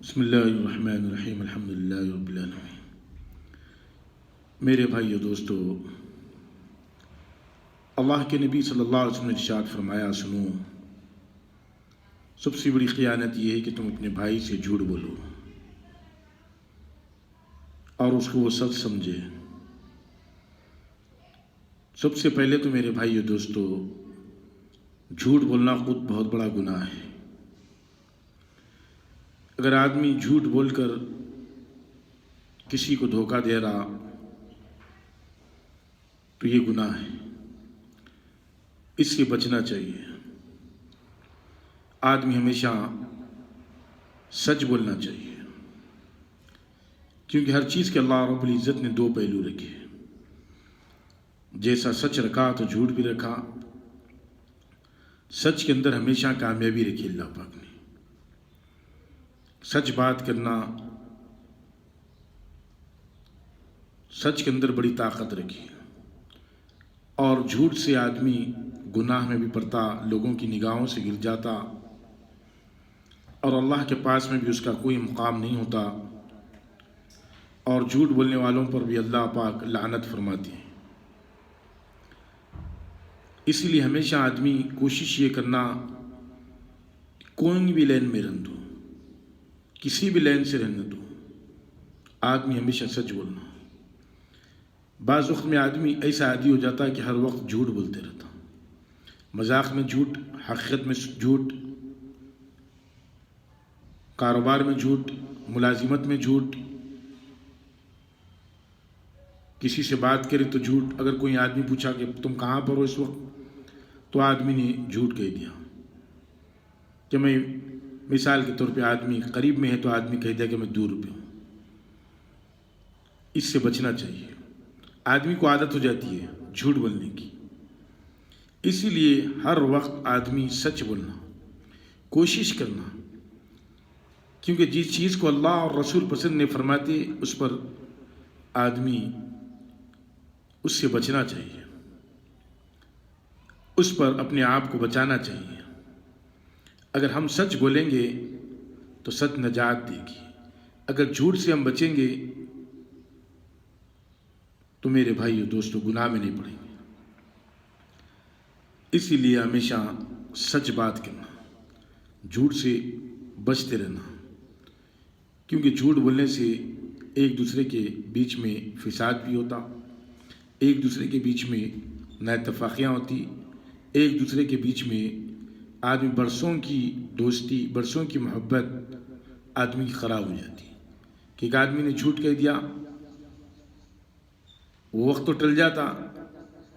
بسم اللہ الرحمن الرحیم الحمدللہ رب العالمین۔ میرے بھائیو دوستو، اللہ کے نبی صلی اللہ علیہ وسلم نے ارشاد فرمایا، سنو، سب سے بڑی خیانت یہ ہے کہ تم اپنے بھائی سے جھوٹ بولو اور اس کو وہ سچ سمجھے۔ سب سے پہلے تو میرے بھائیو دوستو، جھوٹ بولنا خود بہت بڑا گناہ ہے۔ اگر آدمی جھوٹ بول کر کسی کو دھوکہ دے رہا تو یہ گناہ ہے، اس سے بچنا چاہیے۔ آدمی ہمیشہ سچ بولنا چاہیے، کیونکہ ہر چیز کے اللہ رب العزت نے دو پہلو رکھے، جیسا سچ رکھا تو جھوٹ بھی رکھا۔ سچ کے اندر ہمیشہ کامیابی رکھی اللہ پاک نے۔ سچ بات کرنا، سچ کے اندر بڑی طاقت رکھی، اور جھوٹ سے آدمی گناہ میں بھی پڑتا، لوگوں کی نگاہوں سے گر جاتا، اور اللہ کے پاس میں بھی اس کا کوئی مقام نہیں ہوتا، اور جھوٹ بولنے والوں پر بھی اللہ پاک لعنت فرماتے ہیں۔ اسی لیے ہمیشہ آدمی کوشش یہ کرنا، کوئی بھی لین میں رہنے دو، کسی بھی لین سے رہنے دو، آدمی ہمیشہ سچ بولنا۔ بعض وقت میں آدمی ایسا عادی ہو جاتا ہے کہ ہر وقت جھوٹ بولتے رہتا، مذاق میں جھوٹ، حقیقت میں جھوٹ، کاروبار میں جھوٹ، ملازمت میں جھوٹ، کسی سے بات کرے تو جھوٹ۔ اگر کوئی آدمی پوچھا کہ تم کہاں پر ہو اس وقت، تو آدمی نے جھوٹ کہہ دیا۔ کہ میں مثال کے طور پہ آدمی قریب میں ہے تو آدمی کہہ دیا کہ میں دور پہ ہوں۔ اس سے بچنا چاہیے۔ آدمی کو عادت ہو جاتی ہے جھوٹ بولنے کی، اسی لیے ہر وقت آدمی سچ بولنا، کوشش کرنا، کیونکہ جس چیز کو اللہ اور رسول پسند نہیں فرماتے اس پر آدمی اس سے بچنا چاہیے، اس پر اپنے آپ کو بچانا چاہیے۔ اگر ہم سچ بولیں گے تو سچ نجات دے گی، اگر جھوٹ سے ہم بچیں گے تو میرے بھائیو دوستو گناہ میں نہیں پڑیں گے۔ اسی لیے ہمیشہ سچ بات کرنا، جھوٹ سے بچتے رہنا، کیونکہ جھوٹ بولنے سے ایک دوسرے کے بیچ میں فساد بھی ہوتا، ایک دوسرے کے بیچ میں نااتفاقیاں ہوتی، ایک دوسرے کے بیچ میں آدمی برسوں کی دوستی، برسوں کی محبت آدمی کی خراب ہو جاتی کہ ایک آدمی نے جھوٹ کہہ دیا، وہ وقت تو ٹل جاتا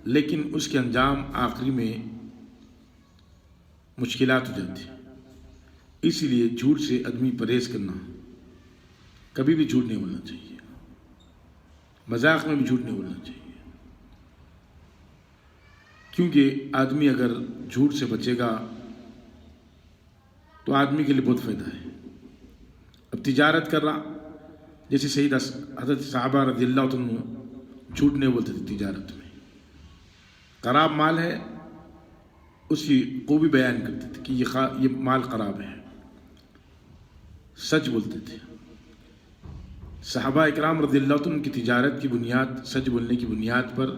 لیکن اس کے انجام آخری میں مشکلات ہو جاتی۔ اسی لیے جھوٹ سے آدمی پرہیز کرنا، کبھی بھی جھوٹ نہیں بولنا چاہیے، مذاق میں بھی جھوٹ نہیں بولنا چاہیے، کیونکہ آدمی اگر جھوٹ سے بچے گا تو آدمی کے لیے بہت فائدہ ہے۔ اب تجارت کر رہا، جیسے سید حضرت صحابہ رضی اللہ عنہ جھوٹ نہیں بولتے تھے تجارت میں، خراب مال ہے اسی کو بھی بیان کرتے تھے کہ یہ مال خراب ہے، سچ بولتے تھے۔ صحابہ اکرام رضی اللہ عنہ کی تجارت کی بنیاد، سچ بولنے کی بنیاد پر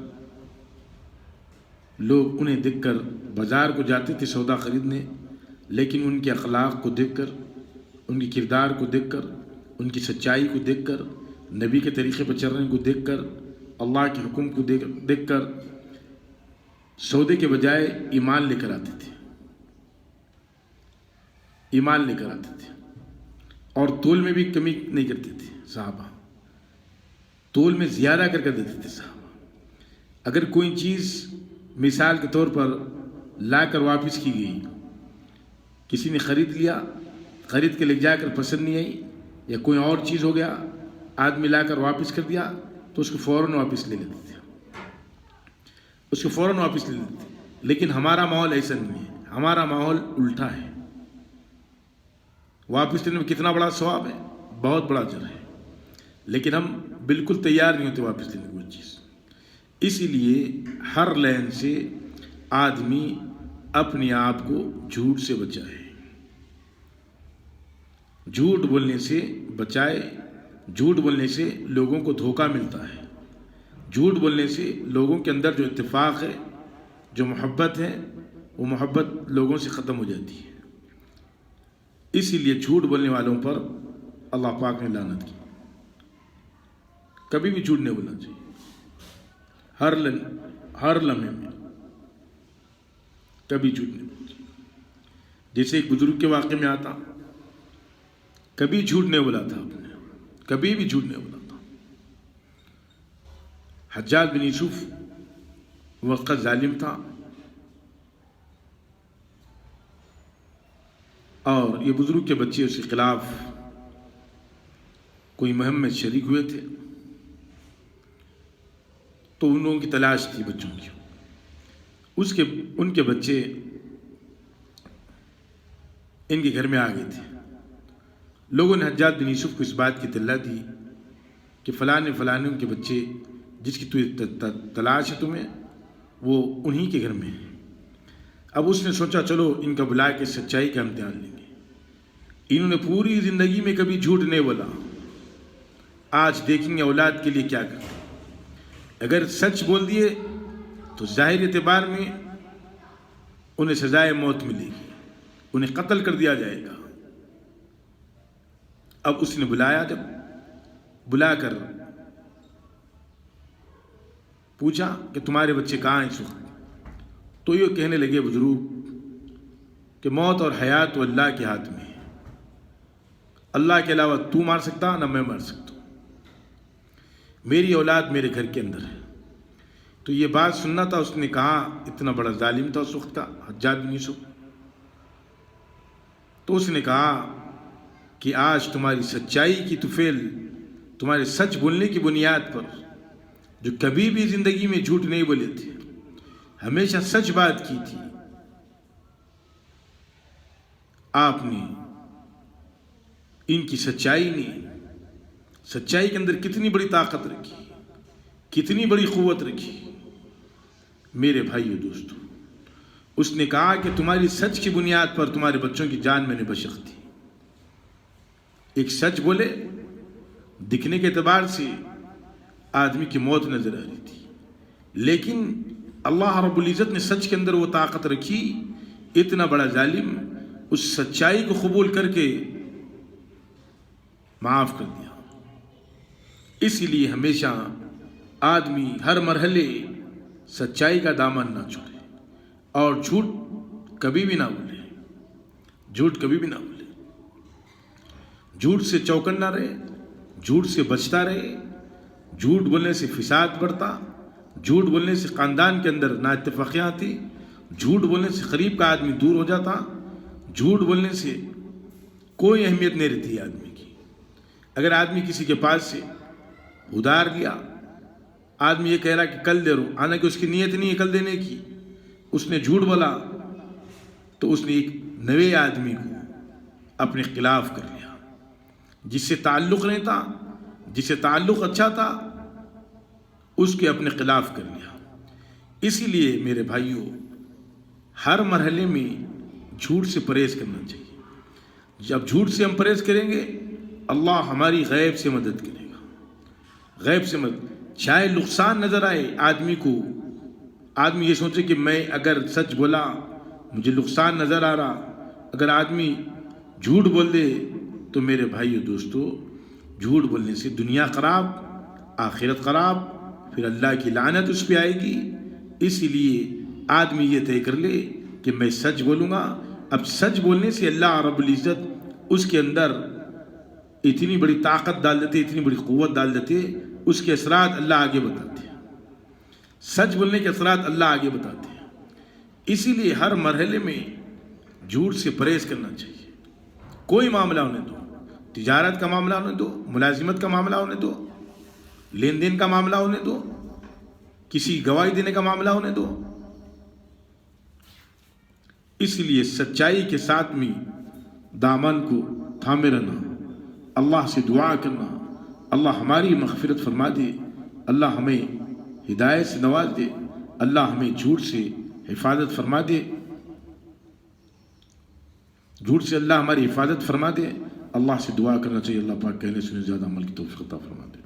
لوگ انہیں دیکھ کر بازار کو جاتے تھے سودا خریدنے، لیکن ان کے اخلاق کو دیکھ کر، ان کی کردار کو دیکھ کر، ان کی سچائی کو دیکھ کر، نبی کے طریقے پر چلنے کو دیکھ کر، اللہ کے حکم کو دیکھ کر سودے کے بجائے ایمان لے کر آتے تھے، ایمان لے کر آتے تھے، اور تول میں بھی کمی نہیں کرتے تھے صحابہ، تول میں زیادہ کر دیتے تھے صحابہ۔ اگر کوئی چیز مثال کے طور پر لا کر واپس کی گئی، کسی نے خرید لیا، خرید کے لے جا کر پسند نہیں آئی، یا کوئی اور چیز ہو گیا، آدمی لا کر واپس کر دیا تو اس کو فوراً واپس لے لیتے تھے، اس کو فوراً واپس لے لیتے تھے۔ لیکن ہمارا ماحول ایسا نہیں ہے، ہمارا ماحول الٹا ہے۔ واپس لینے میں کتنا بڑا ثواب ہے، بہت بڑا اجر ہے، لیکن ہم بالکل تیار نہیں ہوتے واپس لینے کی کوئی چیز۔ اسی لیے ہر لین سے آدمی اپنے آپ کو جھوٹ سے بچائے۔ جھوٹ بولنے سے بچائے. جھوٹ بولنے سے لوگوں کو دھوکہ ملتا ہے. جھوٹ بولنے سے لوگوں کے اندر جو اتفاق ہے، جو محبت ہے، وہ محبت لوگوں سے ختم ہو جاتی ہے. اسی لیے جھوٹ بولنے والوں پر اللہ پاک نے لعنت کی. کبھی بھی جھوٹ نہیں بولنا چاہیے. ہر لمحے میں کبھی جھوٹ نہیں بولنا چاہیے. جیسے ایک بزرگ کے واقعے میں آتا، کبھی جھوٹ نہیں بولا تھا آپ نے، کبھی بھی جھوٹ نہیں بولا تھا. حجاج بن یوسف وقت ظالم تھا، اور یہ بزرگ کے بچے اس کے خلاف کوئی مہم میں شریک ہوئے تھے. تو ان لوگوں کی تلاش تھی بچوں کی. ان کے بچے ان کے گھر میں آ گئے تھے. لوگوں نے حجاج بن یوسف کو اس بات کی اطلاع دی کہ فلاں ان کے بچے جس کی تلاش ہے تمہیں، وہ انہی کے گھر میں ہیں. اب اس نے سوچا چلو ان کا بلا کے سچائی کا امتحان لیں گے. انہوں نے پوری زندگی میں کبھی جھوٹ نہیں بولا. آج دیکھیں گے اولاد کے لیے کیا کریں. اگر سچ بول دیے تو ظاہر اعتبار میں انہیں سزائے موت ملے گی، انہیں قتل کر دیا جائے گا. اب اس نے جب بلا کر پوچھا کہ تمہارے بچے کہاں ہیں اس وقت، تو یہ کہنے لگے بزرگ کہ موت اور حیات تو اللہ کے ہاتھ میں ہے. اللہ کے علاوہ تو مار سکتا نہ میں مار سکتا ہوں. میری اولاد میرے گھر کے اندر ہے. تو یہ بات سننا تھا. اس نے کہا، اتنا بڑا ظالم تھا اس وقت کا حجاج بن یوسف. تو اس نے کہا کہ آج تمہاری سچائی کی طفیل، تمہارے سچ بولنے کی بنیاد پر، جو کبھی بھی زندگی میں جھوٹ نہیں بولے تھے، ہمیشہ سچ بات کی تھی، آپ نے ان کی سچائی کے اندر کتنی بڑی طاقت رکھی، کتنی بڑی قوت رکھی. میرے بھائیو دوستو، اس نے کہا کہ تمہاری سچ کی بنیاد پر تمہارے بچوں کی جان میں نے بشق تھی. ایک سچ بولے، دکھنے کے اعتبار سے آدمی کی موت نظر آ رہی تھی، لیکن اللہ رب العزت نے سچ کے اندر وہ طاقت رکھی. اتنا بڑا ظالم اس سچائی کو قبول کر کے معاف کر دیا. اسی لیے ہمیشہ آدمی ہر مرحلے سچائی کا دامن نہ چھوڑے اور جھوٹ کبھی بھی نہ بولے. جھوٹ کبھی بھی نہ بولے. جھوٹ سے چوکنا رہے، جھوٹ سے بچتا رہے. جھوٹ بولنے سے فساد بڑھتا، جھوٹ بولنے سے خاندان کے اندر نااتفاقیاں آتی، جھوٹ بولنے سے قریب کا آدمی دور ہو جاتا. جھوٹ بولنے سے کوئی اہمیت نہیں رہتی آدمی کی. اگر آدمی کسی کے پاس سے ادھار لیا، آدمی یہ کہہ رہا کہ کل دے رہو، حالانکہ اس کی نیت نہیں ہے کل دینے کی، اس نے جھوٹ بولا تو اس نے ایک نئے آدمی کو اپنے خلاف کر لیا. جس سے تعلق نہیں تھا، جس سے تعلق اچھا تھا، اس کے اپنے خلاف کر لیا. اسی لیے میرے بھائیوں، ہر مرحلے میں جھوٹ سے پرہیز کرنا چاہیے. جب جھوٹ سے ہم پرہیز کریں گے، اللہ ہماری غیب سے مدد کرے گا. غیب سے مدد، چاہے نقصان نظر آئے آدمی کو، آدمی یہ سوچے کہ میں اگر سچ بولا مجھے نقصان نظر آ رہا، اگر آدمی جھوٹ بول دے تو میرے بھائیو دوستو، جھوٹ بولنے سے دنیا خراب، آخرت خراب، پھر اللہ کی لعنت اس پہ آئے گی. اسی لیے آدمی یہ طے کر لے کہ میں سچ بولوں گا. اب سچ بولنے سے اللہ رب العزت اس کے اندر اتنی بڑی طاقت ڈال دیتے، اتنی بڑی قوت ڈال دیتے، اس کے اثرات اللہ آگے بتاتے ہیں. سچ بولنے کے اثرات اللہ آگے بتاتے ہیں. اسی لیے ہر مرحلے میں جھوٹ سے پرہیز کرنا چاہیے. کوئی معاملہ ہونے دو، تجارت کا معاملہ ہونے دو، ملازمت کا معاملہ ہونے دو، لین دین کا معاملہ ہونے دو، کسی گواہی دینے کا معاملہ ہونے دو. اس لیے سچائی کے ساتھ میں دامن کو تھامے رہنا، اللہ سے دعا کرنا، اللہ ہماری مغفرت فرما دے، اللہ ہمیں ہدایت سے نواز دے، اللہ ہمیں جھوٹ سے حفاظت فرما دے، جھوٹ سے اللہ ہماری حفاظت فرما دے. اللہ سے دعا کرنا چاہیے، اللہ پاک کہنے سنے زیادہ عمل کی توفیق عطا فرما دے۔